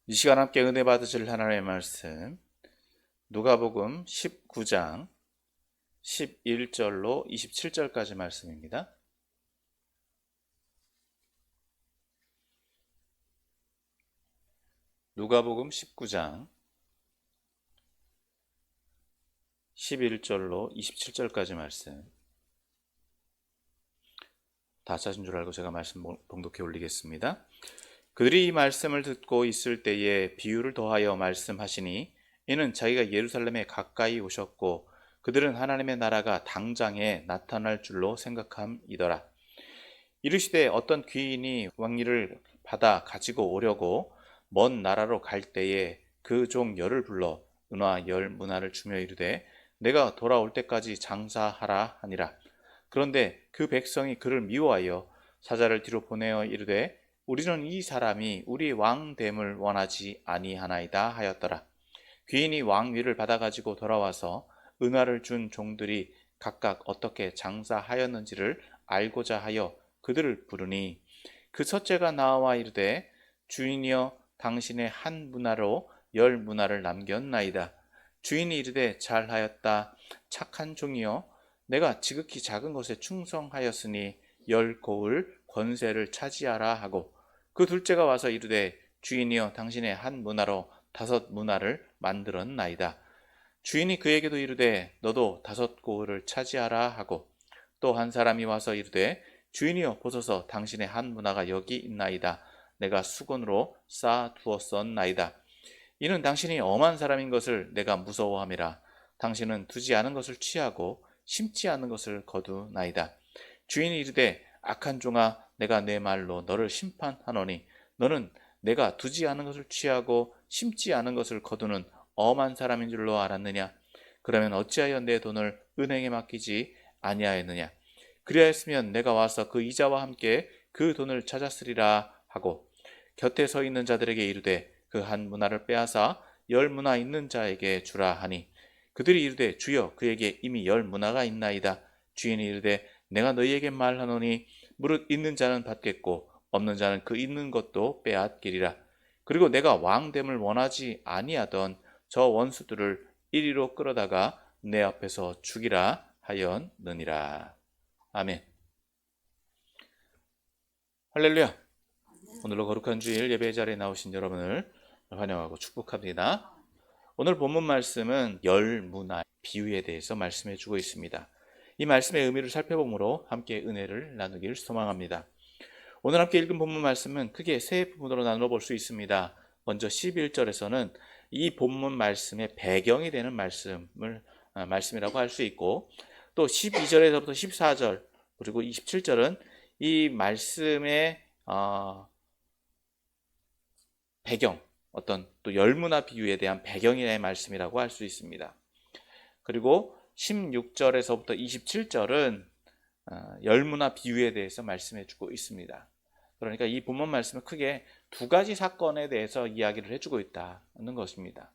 이 시간 함께 은혜 받으실 하나님의 말씀 누가복음 19장 11절로 27절까지 말씀입니다. 누가복음 19장 11절로 27절까지 말씀. 다 찾은 줄 알고 제가 말씀 봉독해 올리겠습니다. 그들이 이 말씀을 듣고 있을 때에 비유를 더하여 말씀하시니 이는 자기가 예루살렘에 가까이 오셨고 그들은 하나님의 나라가 당장에 나타날 줄로 생각함이더라. 이르시되 어떤 귀인이 왕위를 받아 가지고 오려고 먼 나라로 갈 때에 그 종 열을 불러 은화 열 문화를 주며 이르되 내가 돌아올 때까지 장사하라 하니라. 그런데 그 백성이 그를 미워하여 사자를 뒤로 보내어 이르되 우리는 이 사람이 우리 왕됨을 원하지 아니하나이다 하였더라. 귀인이 왕위를 받아가지고 돌아와서 은화를 준 종들이 각각 어떻게 장사하였는지를 알고자 하여 그들을 부르니 그 첫째가 나와 이르되 주인이여 당신의 한 문화로 열 문화를 남겼나이다. 주인이 이르되 잘하였다 착한 종이여 내가 지극히 작은 것에 충성하였으니 열 고을 권세를 차지하라 하고 그 둘째가 와서 이르되 주인이여 당신의 한 문화로 다섯 문화를 만들었나이다. 주인이 그에게도 이르되 너도 다섯 고을을 차지하라 하고 또 한 사람이 와서 이르되 주인이여 보소서 당신의 한 문화가 여기 있나이다. 내가 수건으로 쌓아 두었었나이다. 이는 당신이 엄한 사람인 것을 내가 무서워함이라. 당신은 두지 않은 것을 취하고 심지 않은 것을 거두나이다. 주인이 이르되 악한 종아 내가 내 말로 너를 심판하노니 너는 내가 두지 않은 것을 취하고 심지 않은 것을 거두는 엄한 사람인 줄로 알았느냐? 그러면 어찌하여 내 돈을 은행에 맡기지 아니하였느냐? 그리하였으면 내가 와서 그 이자와 함께 그 돈을 찾았으리라 하고 곁에 서 있는 자들에게 이르되 그 한 문화를 빼앗아 열 문화 있는 자에게 주라 하니 그들이 이르되 주여 그에게 이미 열 문화가 있나이다. 주인이 이르되 내가 너희에게 말하노니 무릇 있는 자는 받겠고 없는 자는 그 있는 것도 빼앗기리라. 그리고 내가 왕됨을 원하지 아니하던 저 원수들을 이리로 끌어다가 내 앞에서 죽이라 하였느니라. 아멘. 할렐루야. 오늘로 거룩한 주일 예배 자리에 나오신 여러분을 환영하고 축복합니다. 오늘 본문 말씀은 열 문화 비유에 대해서 말씀해 주고 있습니다. 이 말씀의 의미를 살펴보므로 함께 은혜를 나누길 소망합니다. 오늘 함께 읽은 본문 말씀은 크게 세 부분으로 나누어 볼 수 있습니다. 먼저 11절에서는 이 본문 말씀의 배경이 되는 말씀이라고 할 수 있고 또 12절에서부터 14절 그리고 27절은 이 말씀의 배경, 어떤 또 열문화 비유에 대한 배경의 말씀이라고 할 수 있습니다. 그리고 16절에서부터 27절은 열문화 비유에 대해서 말씀해 주고 있습니다. 그러니까 이 본문 말씀은 크게 두 가지 사건에 대해서 이야기를 해주고 있다는 것입니다.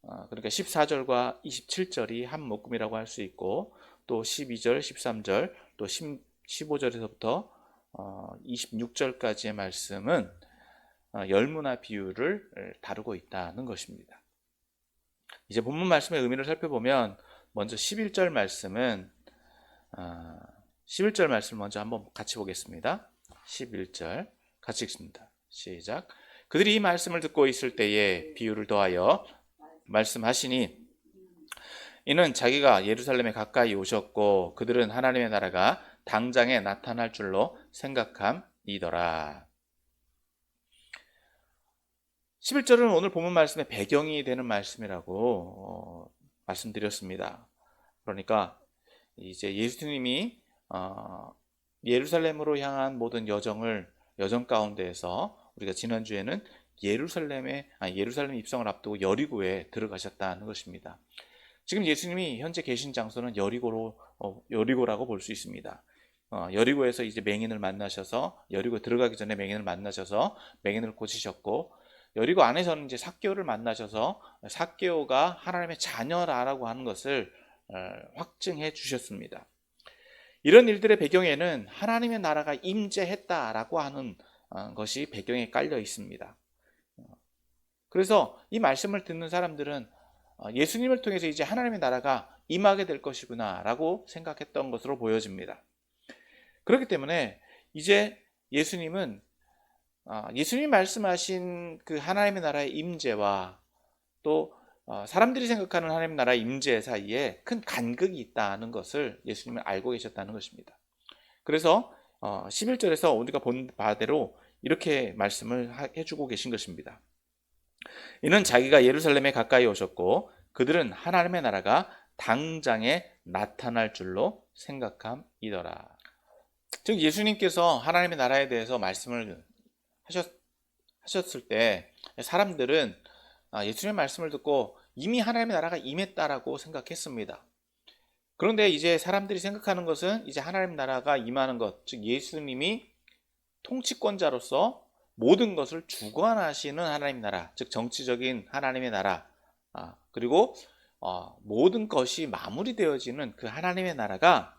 그러니까 14절과 27절이 한 묶음이라고 할 수 있고 또 12절, 13절, 또 15절에서부터 26절까지의 말씀은 열문화 비유를 다루고 있다는 것입니다. 이제 본문 말씀의 의미를 살펴보면 먼저 11절 말씀은 11절 말씀 먼저 한번 같이 보겠습니다. 11절 같이 읽습니다. 시작. 그들이 이 말씀을 듣고 있을 때에 비유를 더하여 말씀하시니 이는 자기가 예루살렘에 가까이 오셨고 그들은 하나님의 나라가 당장에 나타날 줄로 생각함이더라. 11절은 오늘 본문 말씀의 배경이 되는 말씀이라고 말씀드렸습니다. 그러니까 이제 예수님이 예루살렘으로 향한 모든 여정 가운데에서 우리가 지난주에는 예루살렘 입성을 앞두고 여리고에 들어가셨다는 것입니다. 지금 예수님이 현재 계신 장소는 여리고라고 볼 수 있습니다. 여리고에서 이제 맹인을 만나셔서 여리고 들어가기 전에 맹인을 만나셔서 맹인을 고치셨고 여리고 안에서는 이제 삭개오를 만나셔서 삭개오가 하나님의 자녀라고 하는 것을 확증해 주셨습니다. 이런 일들의 배경에는 하나님의 나라가 임재했다라고 하는 것이 배경에 깔려 있습니다. 그래서 이 말씀을 듣는 사람들은 예수님을 통해서 이제 하나님의 나라가 임하게 될 것이구나 라고 생각했던 것으로 보여집니다. 그렇기 때문에 이제 예수님은 예수님이 말씀하신 그 하나님의 나라의 임재와 또 사람들이 생각하는 하나님의 나라의 임재 사이에 큰 간극이 있다는 것을 예수님은 알고 계셨다는 것입니다. 그래서 11절에서 우리가 본 바대로 이렇게 말씀을 해주고 계신 것입니다. 이는 자기가 예루살렘에 가까이 오셨고 그들은 하나님의 나라가 당장에 나타날 줄로 생각함이더라. 즉 예수님께서 하나님의 나라에 대해서 말씀을 하셨을 때 사람들은 예수님의 말씀을 듣고 이미 하나님의 나라가 임했다라고 생각했습니다. 그런데 이제 사람들이 생각하는 것은 이제 하나님의 나라가 임하는 것, 즉 예수님이 통치권자로서 모든 것을 주관하시는 하나님의 나라, 즉 정치적인 하나님의 나라, 그리고 모든 것이 마무리되어지는 그 하나님의 나라가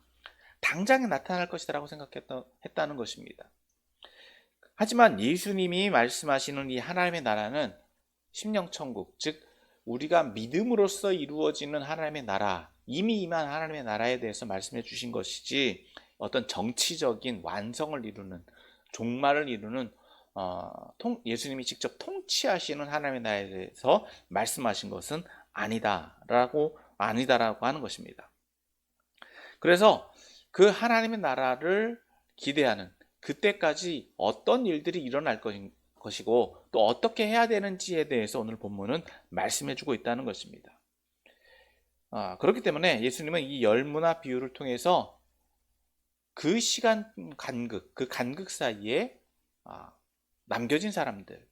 당장에 나타날 것이라고 생각했다는 것입니다. 하지만 예수님이 말씀하시는 이 하나님의 나라는 심령천국, 즉 우리가 믿음으로써 이루어지는 하나님의 나라, 이미 임한 하나님의 나라에 대해서 말씀해 주신 것이지 어떤 정치적인 완성을 이루는, 종말을 이루는 예수님이 직접 통치하시는 하나님의 나라에 대해서 말씀하신 것은 아니다라고 하는 것입니다. 그래서 그 하나님의 나라를 기대하는 그때까지 어떤 일들이 일어날 것이고 또 어떻게 해야 되는지에 대해서 오늘 본문은 말씀해 주고 있다는 것입니다. 그렇기 때문에 예수님은 이 열무나 비유를 통해서 그 시간 간극, 그 간극 사이에 남겨진 사람들,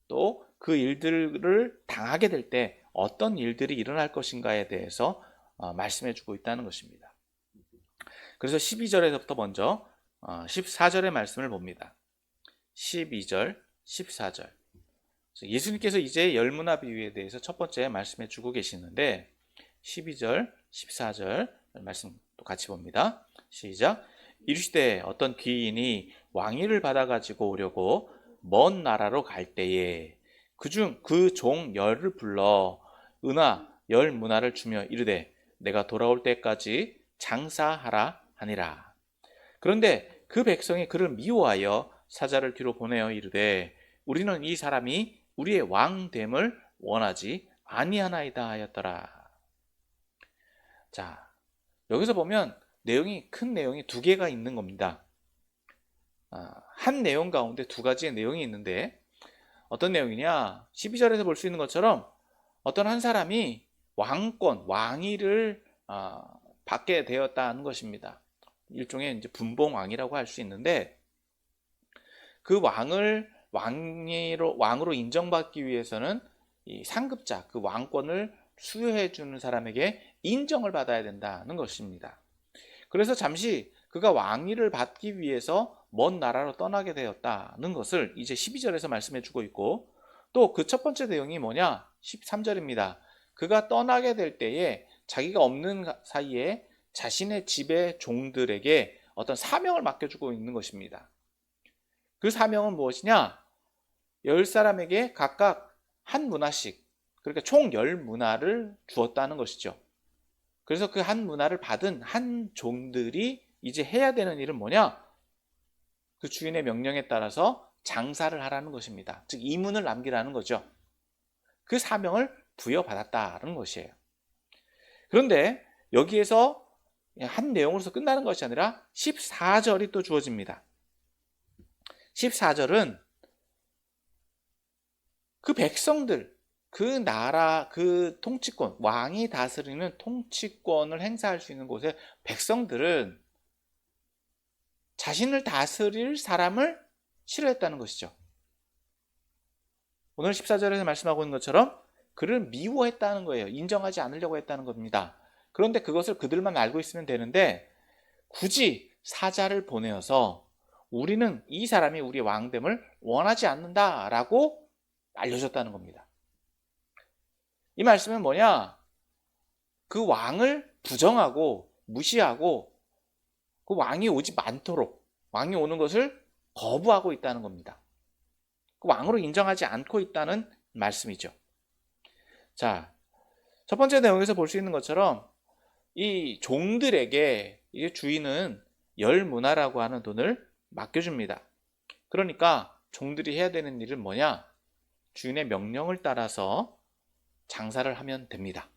또 그 일들을 당하게 될 때 어떤 일들이 일어날 것인가에 대해서 말씀해 주고 있다는 것입니다. 그래서 12절에서부터 먼저 14절의 말씀을 봅니다. 12절, 14절. 예수님께서 이제 열무나 비유에 대해서 첫 번째 말씀해 주고 계시는데 12절, 14절 말씀 또 같이 봅니다. 시작. 이르시되 어떤 귀인이 왕위를 받아가지고 오려고 먼 나라로 갈 때에 그중 그 종 열을 불러 은하 열 문화를 주며 이르되 내가 돌아올 때까지 장사하라 하니라. 그런데 그 백성이 그를 미워하여 사자를 뒤로 보내어 이르되 우리는 이 사람이 우리의 왕됨을 원하지 아니하나이다 하였더라. 자, 여기서 보면 큰 내용이 두 개가 있는 겁니다. 한 내용 가운데 두 가지의 내용이 있는데 어떤 내용이냐? 12절에서 볼 수 있는 것처럼 어떤 한 사람이 왕위를 받게 되었다는 것입니다. 일종의 이제 분봉왕이라고 할 수 있는데 그 왕으로 인정받기 위해서는 이 상급자, 그 왕권을 수여해 주는 사람에게 인정을 받아야 된다는 것입니다. 그래서 잠시 그가 왕위를 받기 위해서 먼 나라로 떠나게 되었다는 것을 이제 12절에서 말씀해 주고 있고 또 그 첫 번째 내용이 뭐냐? 13절입니다. 그가 떠나게 될 때에 자기가 없는 사이에 자신의 집의 종들에게 어떤 사명을 맡겨주고 있는 것입니다. 그 사명은 무엇이냐? 10사람에게 각각 한 문화씩, 그러니까 총 10문화를 주었다는 것이죠. 그래서 그 한 문화를 받은 한 종들이 이제 해야 되는 일은 뭐냐? 그 주인의 명령에 따라서 장사를 하라는 것입니다. 즉 이문을 남기라는 거죠. 그 사명을 부여받았다는 것이에요. 그런데 여기에서 한 내용으로서 끝나는 것이 아니라 14절이 또 주어집니다. 14절은 그 백성들, 그 나라, 그 통치권, 왕이 다스리는 통치권을 행사할 수 있는 곳에 백성들은 자신을 다스릴 사람을 싫어했다는 것이죠. 오늘 14절에서 말씀하고 있는 것처럼 그를 미워했다는 거예요. 인정하지 않으려고 했다는 겁니다. 그런데 그것을 그들만 알고 있으면 되는데 굳이 사자를 보내어서 우리는 이 사람이 우리의 왕됨을 원하지 않는다라고 알려줬다는 겁니다. 이 말씀은 뭐냐? 그 왕을 부정하고 무시하고 그 왕이 오지 않도록 왕이 오는 것을 거부하고 있다는 겁니다. 그 왕으로 인정하지 않고 있다는 말씀이죠. 자, 첫 번째 내용에서 볼 수 있는 것처럼 이 종들에게 이 주인은 열문화라고 하는 돈을 맡겨줍니다. 그러니까 종들이 해야 되는 일은 뭐냐? 주인의 명령을 따라서 장사를 하면 됩니다.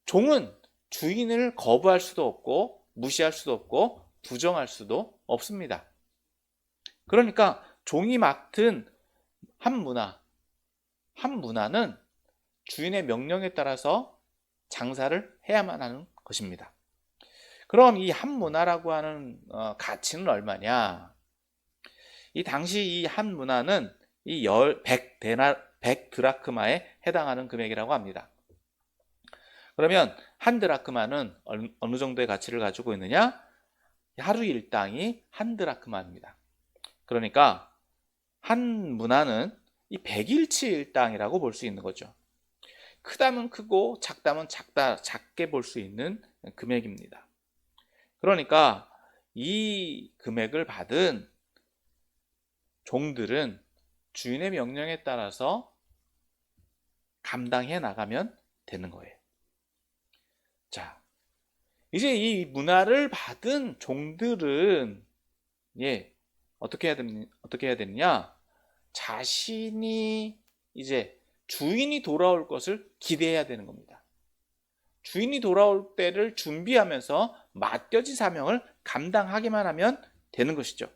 종은 주인을 거부할 수도 없고 무시할 수도 없고 부정할 수도 없습니다. 그러니까 종이 맡은 한 문화는 주인의 명령에 따라서 장사를 해야만 하는 것입니다. 그럼 이 한 문화라고 하는 가치는 얼마냐? 이 당시 이 한 문화는 이 100 드라크마에 해당하는 금액이라고 합니다. 그러면 한 드라크마는 어느 정도의 가치를 가지고 있느냐? 하루 일당이 한 드라크마입니다. 그러니까 한 문화는 이 100일치 일당이라고 볼 수 있는 거죠. 크다면 크고 작다면 작게 볼 수 있는 금액입니다. 그러니까 이 금액을 받은 종들은 주인의 명령에 따라서 감당해 나가면 되는 거예요. 자, 이제 이 문화를 받은 종들은 어떻게 해야 되느냐? 자신이 이제 주인이 돌아올 것을 기대해야 되는 겁니다. 주인이 돌아올 때를 준비하면서 맡겨진 사명을 감당하기만 하면 되는 것이죠.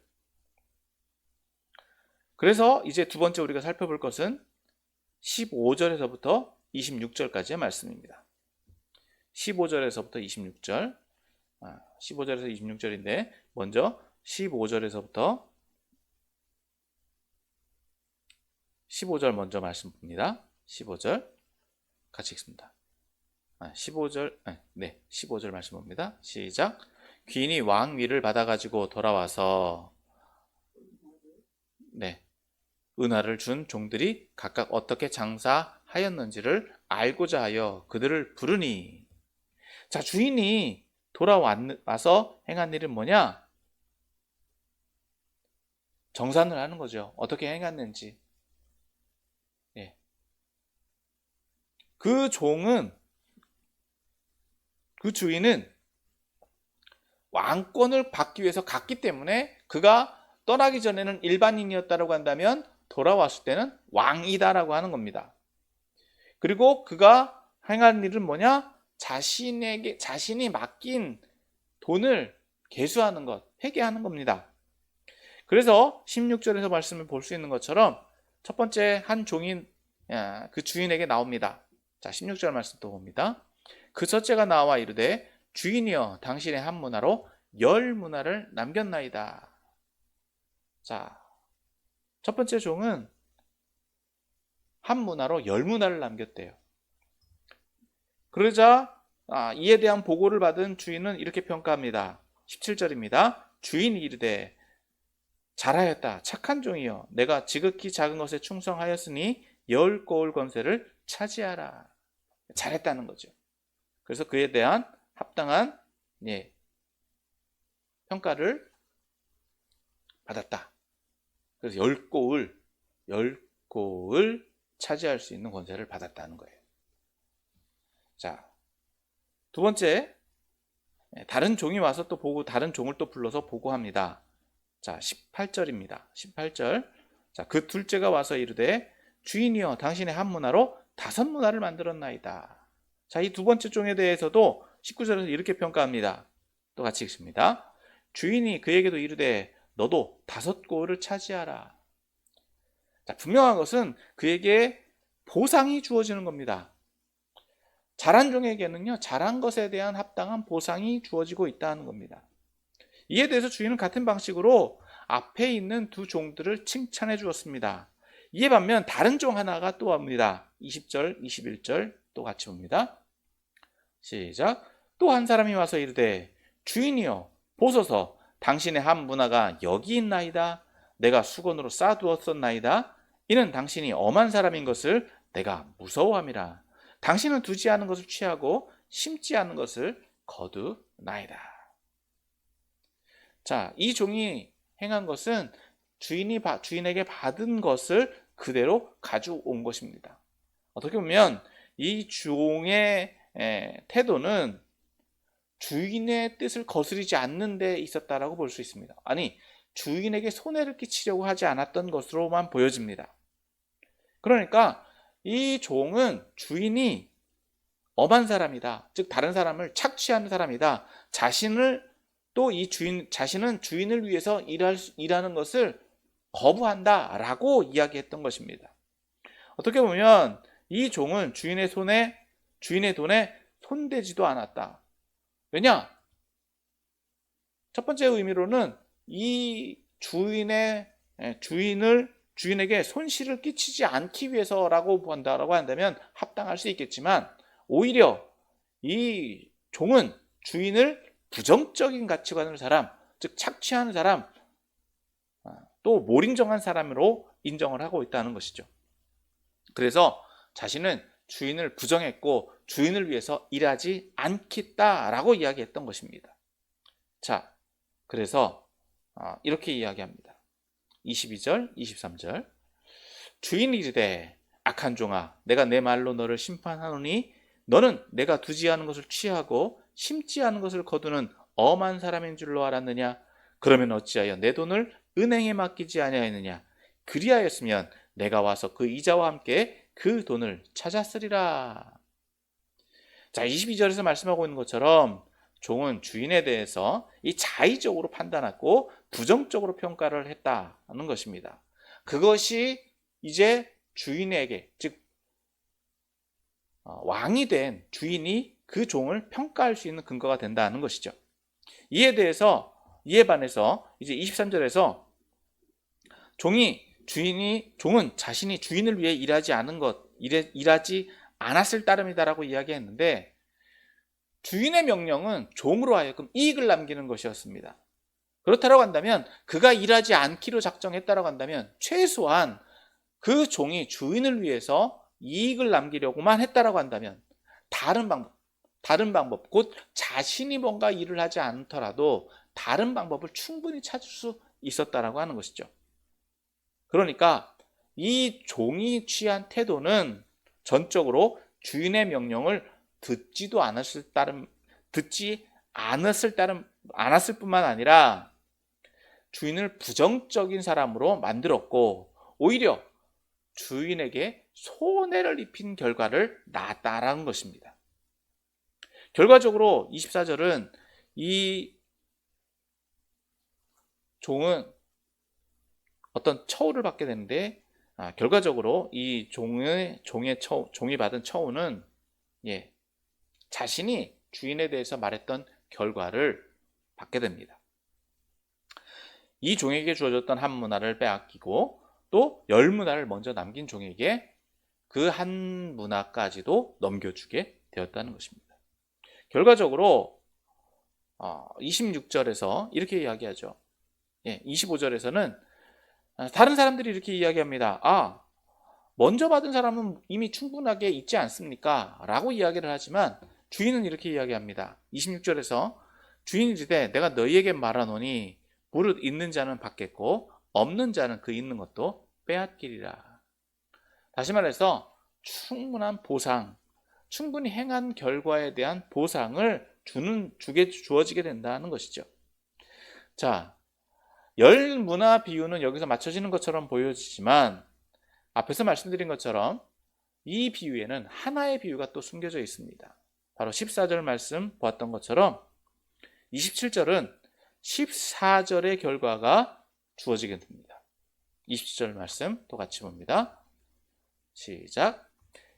그래서 이제 두 번째 우리가 살펴볼 것은 15절에서부터 26절까지의 말씀입니다. 15절에서부터 26절, 15절에서 26절인데 먼저 15절에서부터 15절 먼저 말씀 봅니다. 15절 같이 읽습니다. 15절 말씀 봅니다. 시작. 귀인이 왕위를 받아가지고 돌아와서 은화를 준 종들이 각각 어떻게 장사하였는지를 알고자 하여 그들을 부르니. 자, 주인이 돌아와서 행한 일은 뭐냐? 정산을 하는 거죠. 어떻게 행했는지. 그 주인은 왕권을 받기 위해서 갔기 때문에 그가 떠나기 전에는 일반인이었다고 한다면 돌아왔을 때는 왕이다라고 하는 겁니다. 그리고 그가 행한 일은 뭐냐? 자신이 맡긴 돈을 계수하는 것, 회계하는 겁니다. 그래서 16절에서 말씀을 볼 수 있는 것처럼 첫 번째 한 종인 그 주인에게 나옵니다. 자, 16절 말씀 또 봅니다. 그 첫째가 나와 이르되 주인이여 당신의 한 문화로 10문화를 남겼나이다. 자, 첫 번째 종은 한 문화로 10문화를 남겼대요. 그러자 이에 대한 보고를 받은 주인은 이렇게 평가합니다. 17절입니다. 주인이 이르되 잘하였다 착한 종이여 내가 지극히 작은 것에 충성하였으니 10고을 권세를 차지하라. 잘했다는 거죠. 그래서 그에 대한 합당한 평가를 받았다. 그래서 10고을 차지할 수 있는 권세를 받았다는 거예요. 자, 두 번째, 다른 종이 와서 또 보고 다른 종을 또 불러서 보고합니다. 자, 18절입니다. 18절. 자, 그 둘째가 와서 이르되 주인이여 당신의 한 문화로 5문화를 만들었나이다. 자, 이 두 번째 종에 대해서도 19절에서 이렇게 평가합니다. 또 같이 읽습니다. 주인이 그에게도 이르되 너도 5고을을 차지하라. 자, 분명한 것은 그에게 보상이 주어지는 겁니다. 잘한 종에게는요, 잘한 것에 대한 합당한 보상이 주어지고 있다는 겁니다. 이에 대해서 주인은 같은 방식으로 앞에 있는 두 종들을 칭찬해 주었습니다. 이에 반면 다른 종 하나가 또 옵니다. 20절, 21절 또 같이 봅니다. 시작. 또 한 사람이 와서 이르되 주인이여 보소서 당신의 한 문화가 여기 있나이다. 내가 수건으로 싸두었었나이다. 이는 당신이 엄한 사람인 것을 내가 무서워함이라. 당신은 두지 않은 것을 취하고 심지 않은 것을 거두나이다. 자, 이 종이 행한 것은 주인에게 받은 것을 그대로 가져온 것입니다. 어떻게 보면 이 종의 태도는 주인의 뜻을 거스르지 않는 데 있었다라고 볼 수 있습니다. 아니, 주인에게 손해를 끼치려고 하지 않았던 것으로만 보여집니다. 그러니까 이 종은 주인이 엄한 사람이다, 즉 다른 사람을 착취하는 사람이다, 자신은 주인을 위해서 일하는 것을 거부한다라고 이야기했던 것입니다. 어떻게 보면 이 종은 주인의 돈에 손대지도 않았다. 왜냐? 첫 번째 의미로는 이 주인에게 손실을 끼치지 않기 위해서라고 본다라고 한다면 합당할 수 있겠지만, 오히려 이 종은 주인을 부정적인 가치관의 사람, 즉 착취하는 사람, 또 몰인정한 사람으로 인정을 하고 있다는 것이죠. 그래서 자신은 주인을 부정했고 주인을 위해서 일하지 않겠다라고 이야기했던 것입니다. 자, 그래서 이렇게 이야기합니다. 22절, 23절. 주인이 이르되 악한 종아, 내가 내 말로 너를 심판하노니 너는 내가 두지 않은 것을 취하고 심지 않은 것을 거두는 엄한 사람인 줄로 알았느냐? 그러면 어찌하여 내 돈을 은행에 맡기지 아니하였느냐? 그리하였으면 내가 와서 그 이자와 함께 그 돈을 찾았으리라. 자, 22절에서 말씀하고 있는 것처럼 종은 주인에 대해서 이 자의적으로 판단하고 부정적으로 평가를 했다는 것입니다. 그것이 이제 주인에게, 즉 왕이 된 주인이 그 종을 평가할 수 있는 근거가 된다는 것이죠. 이에 반해서 이제 23절에서 종은 자신이 주인을 위해 일하지 않았을 따름이다라고 이야기했는데, 주인의 명령은 종으로 하여금 이익을 남기는 것이었습니다. 그렇다고 한다면, 그가 일하지 않기로 작정했다라고 한다면 최소한 그 종이 주인을 위해서 이익을 남기려고만 했다라고 한다면 다른 방법, 곧 자신이 뭔가 일을 하지 않더라도 다른 방법을 충분히 찾을 수 있었다라고 하는 것이죠. 그러니까 이 종이 취한 태도는 전적으로 주인의 명령을 듣지 않았을 뿐만 아니라 주인을 부정적인 사람으로 만들었고, 오히려 주인에게 손해를 입힌 결과를 낳았다라는 것입니다. 결과적으로 24절은 이 종은 어떤 처우를 받게 되는데, 결과적으로 이 종이 받은 처우는 자신이 주인에 대해서 말했던 결과를 받게 됩니다. 이 종에게 주어졌던 한 문화를 빼앗기고 또 10문화를 먼저 남긴 종에게 그 한 문화까지도 넘겨주게 되었다는 것입니다. 결과적으로 26절에서 이렇게 이야기하죠. 25절에서는 다른 사람들이 이렇게 이야기합니다. 먼저 받은 사람은 이미 충분하게 있지 않습니까? 라고 이야기를 하지만 주인은 이렇게 이야기합니다. 26절에서 주인이 이르되 내가 너희에게 말하노니 무릇 있는 자는 받겠고 없는 자는 그 있는 것도 빼앗기리라. 다시 말해서 충분한 보상, 충분히 행한 결과에 대한 보상을 주어지게 된다는 것이죠. 자, 열 문화 비유는 여기서 맞춰지는 것처럼 보여지지만 앞에서 말씀드린 것처럼 이 비유에는 하나의 비유가 또 숨겨져 있습니다. 바로 14절 말씀 보았던 것처럼 27절은 14절의 결과가 주어지게 됩니다. 27절 말씀 또 같이 봅니다. 시작.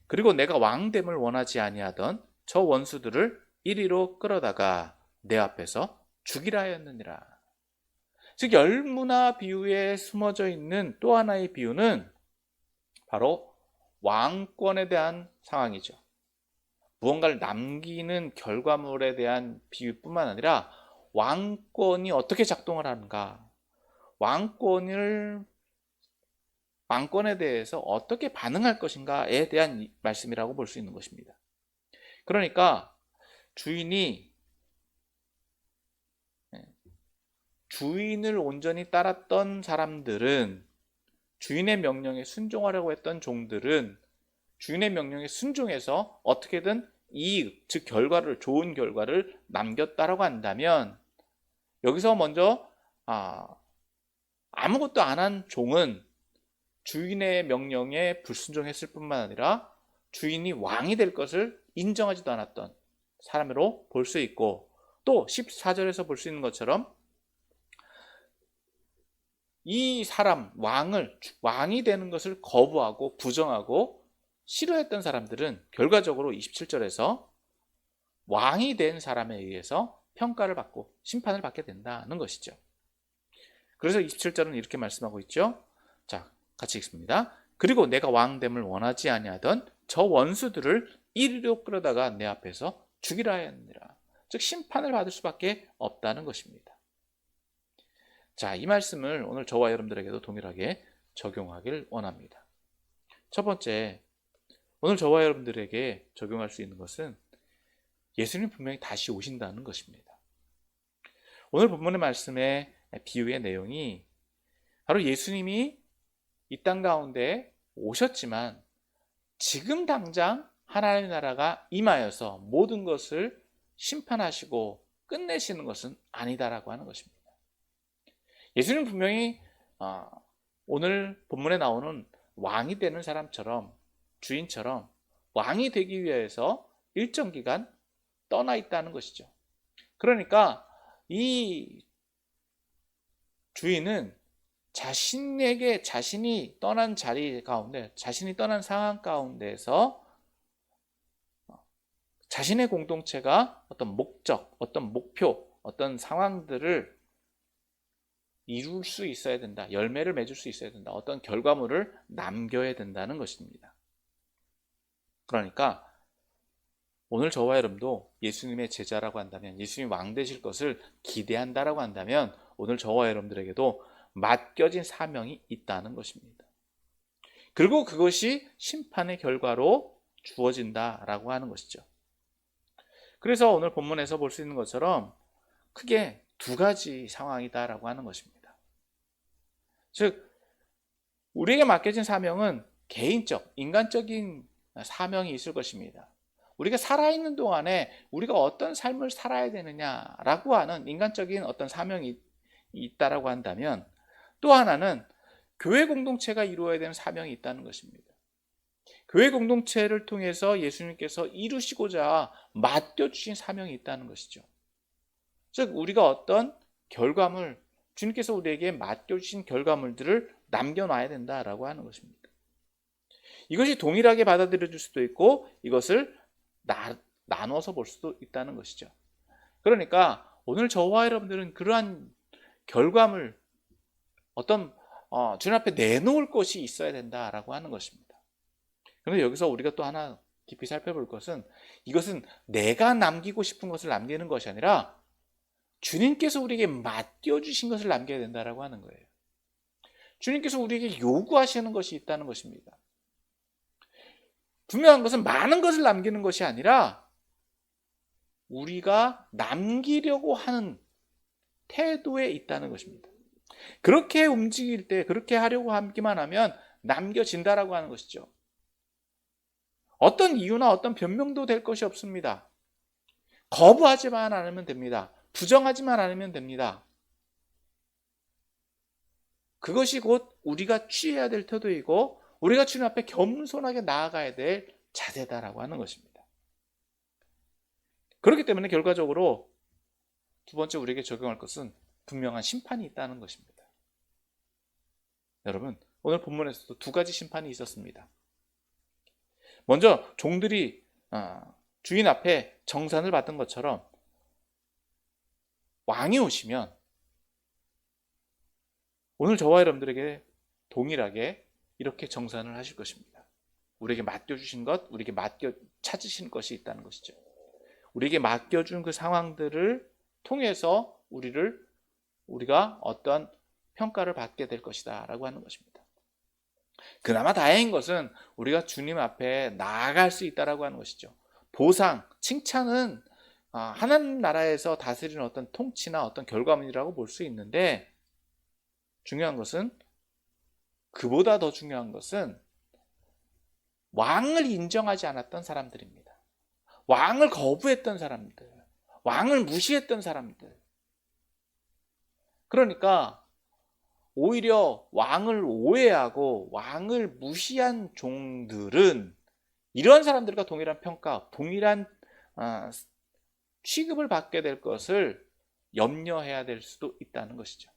그리고 내가 왕됨을 원하지 아니하던 저 원수들을 이리로 끌어다가 내 앞에서 죽이라 하였느니라. 즉 열문화 비유에 숨어져 있는 또 하나의 비유는 바로 왕권에 대한 상황이죠. 무언가를 남기는 결과물에 대한 비유뿐만 아니라 왕권이 어떻게 작동을 하는가, 왕권에 대해서 어떻게 반응할 것인가에 대한 말씀이라고 볼 수 있는 것입니다. 그러니까 주인을 온전히 따랐던 사람들은 주인의 명령에 순종하려고 했던 종들은 주인의 명령에 순종해서 어떻게든 이익, 즉 결과를, 좋은 결과를 남겼다라고 한다면, 여기서 먼저 아무것도 안 한 종은 주인의 명령에 불순종했을 뿐만 아니라 주인이 왕이 될 것을 인정하지도 않았던 사람으로 볼 수 있고, 또 14절에서 볼 수 있는 것처럼 이 사람, 왕이 되는 것을 거부하고 부정하고 싫어했던 사람들은 결과적으로 27절에서 왕이 된 사람에 의해서 평가를 받고 심판을 받게 된다는 것이죠. 그래서 27절은 이렇게 말씀하고 있죠. 자, 같이 읽습니다. 그리고 내가 왕됨을 원하지 아니하던 저 원수들을 이리로 끌어다가 내 앞에서 죽이라 하였느니라. 즉 심판을 받을 수밖에 없다는 것입니다. 자, 이 말씀을 오늘 저와 여러분들에게도 동일하게 적용하길 원합니다. 첫 번째, 오늘 저와 여러분들에게 적용할 수 있는 것은 예수님 분명히 다시 오신다는 것입니다. 오늘 본문의 말씀의 비유의 내용이 바로 예수님이 이 땅 가운데 오셨지만 지금 당장 하나님의 나라가 임하여서 모든 것을 심판하시고 끝내시는 것은 아니다라고 하는 것입니다. 예수님 분명히 오늘 본문에 나오는 왕이 되는 사람처럼, 주인처럼 왕이 되기 위해서 일정 기간 떠나 있다는 것이죠. 그러니까 이 주인은 자신이 떠난 자리 가운데, 자신이 떠난 상황 가운데에서 자신의 공동체가 어떤 목적, 어떤 목표, 어떤 상황들을 이룰 수 있어야 된다. 열매를 맺을 수 있어야 된다. 어떤 결과물을 남겨야 된다는 것입니다. 그러니까 오늘 저와 여러분도 예수님의 제자라고 한다면, 예수님 왕 되실 것을 기대한다라고 한다면 오늘 저와 여러분들에게도 맡겨진 사명이 있다는 것입니다. 그리고 그것이 심판의 결과로 주어진다라고 하는 것이죠. 그래서 오늘 본문에서 볼 수 있는 것처럼 크게 두 가지 상황이다라고 하는 것입니다. 즉, 우리에게 맡겨진 사명은 개인적, 인간적인 사명이 있을 것입니다. 우리가 살아있는 동안에 우리가 어떤 삶을 살아야 되느냐라고 하는 인간적인 어떤 사명이 있다라고 한다면, 또 하나는 교회 공동체가 이루어야 되는 사명이 있다는 것입니다. 교회 공동체를 통해서 예수님께서 이루시고자 맡겨주신 사명이 있다는 것이죠. 즉 우리가 어떤 결과물, 주님께서 우리에게 맡겨주신 결과물들을 남겨놔야 된다라고 하는 것입니다. 이것이 동일하게 받아들여질 수도 있고 이것을 나눠서 볼 수도 있다는 것이죠. 그러니까 오늘 저와 여러분들은 그러한 결과물, 어떤 주님 앞에 내놓을 것이 있어야 된다라고 하는 것입니다. 그런데 여기서 우리가 또 하나 깊이 살펴볼 것은, 이것은 내가 남기고 싶은 것을 남기는 것이 아니라 주님께서 우리에게 맡겨주신 것을 남겨야 된다라고 하는 거예요. 주님께서 우리에게 요구하시는 것이 있다는 것입니다. 분명한 것은 많은 것을 남기는 것이 아니라 우리가 남기려고 하는 태도에 있다는 것입니다. 그렇게 움직일 때, 그렇게 하려고 하기만 하면 남겨진다라고 하는 것이죠. 어떤 이유나 어떤 변명도 될 것이 없습니다. 거부하지만 않으면 됩니다. 부정하지만 않으면 됩니다. 그것이 곧 우리가 취해야 될 태도이고 우리가 주님 앞에 겸손하게 나아가야 될 자세다라고 하는 것입니다. 그렇기 때문에 결과적으로 두 번째 우리에게 적용할 것은 분명한 심판이 있다는 것입니다. 여러분, 오늘 본문에서도 두 가지 심판이 있었습니다. 먼저 종들이 주인 앞에 정산을 받은 것처럼 왕이 오시면 오늘 저와 여러분들에게 동일하게 이렇게 정산을 하실 것입니다. 우리에게 맡겨주신 것, 우리에게 찾으신 것이 있다는 것이죠. 우리에게 맡겨준 그 상황들을 통해서 우리가 어떤 평가를 받게 될 것이다 라고 하는 것입니다. 그나마 다행인 것은 우리가 주님 앞에 나아갈 수 있다라고 하는 것이죠. 보상, 칭찬은 하나님 나라에서 다스리는 어떤 통치나 어떤 결과물이라고 볼 수 있는데, 중요한 것은 그보다 더 중요한 것은 왕을 인정하지 않았던 사람들입니다. 왕을 거부했던 사람들, 왕을 무시했던 사람들. 그러니까 오히려 왕을 오해하고 왕을 무시한 종들은 이런 사람들과 동일한 평가, 동일한 취급을 받게 될 것을 염려해야 될 수도 있다는 것이죠.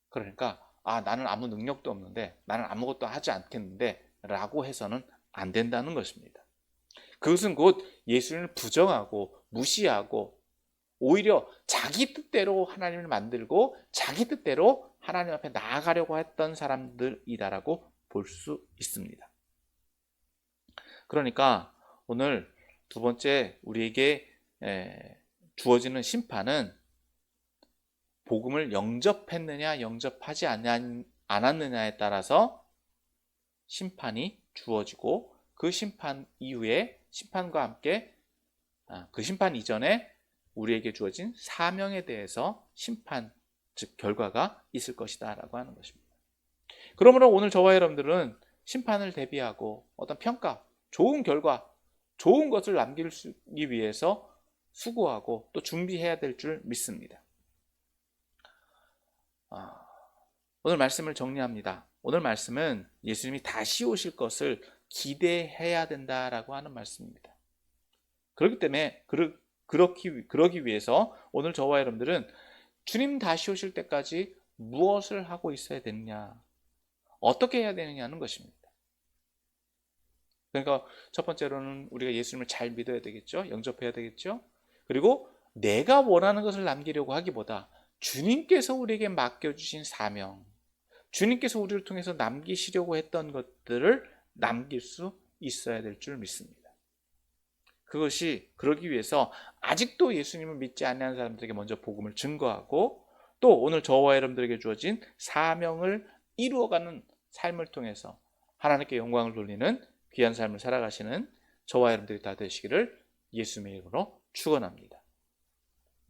그러니까 나는 아무 능력도 없는데, 나는 아무것도 하지 않겠는데 라고 해서는 안 된다는 것입니다. 그것은 곧 예수님을 부정하고 무시하고 오히려 자기 뜻대로 하나님을 만들고 자기 뜻대로 하나님 앞에 나아가려고 했던 사람들이다라고 볼 수 있습니다. 그러니까 오늘 두 번째 우리에게 주어지는 심판은 복음을 영접했느냐 영접하지 않았느냐에 따라서 심판이 주어지고, 그 심판 이후에 심판과 함께 그 심판 이전에 우리에게 주어진 사명에 대해서 심판, 즉 결과가 있을 것이다 라고 하는 것입니다. 그러므로 오늘 저와 여러분들은 심판을 대비하고 어떤 평가, 좋은 결과, 좋은 것을 남기기 위해서 수고하고 또 준비해야 될 줄 믿습니다. 오늘 말씀을 정리합니다. 오늘 말씀은 예수님이 다시 오실 것을 기대해야 된다라고 하는 말씀입니다. 그렇기 때문에 그러기 위해서 오늘 저와 여러분들은 주님 다시 오실 때까지 무엇을 하고 있어야 되느냐, 어떻게 해야 되느냐는 것입니다. 그러니까 첫 번째로는 우리가 예수님을 잘 믿어야 되겠죠. 영접해야 되겠죠. 그리고 내가 원하는 것을 남기려고 하기보다 주님께서 우리에게 맡겨주신 사명, 주님께서 우리를 통해서 남기시려고 했던 것들을 남길 수 있어야 될 줄 믿습니다. 그러기 위해서 아직도 예수님을 믿지 않는 사람들에게 먼저 복음을 증거하고, 또 오늘 저와 여러분들에게 주어진 사명을 이루어가는 삶을 통해서 하나님께 영광을 돌리는 귀한 삶을 살아가시는 저와 여러분들이 다 되시기를 예수님의 이름으로 축원합니다.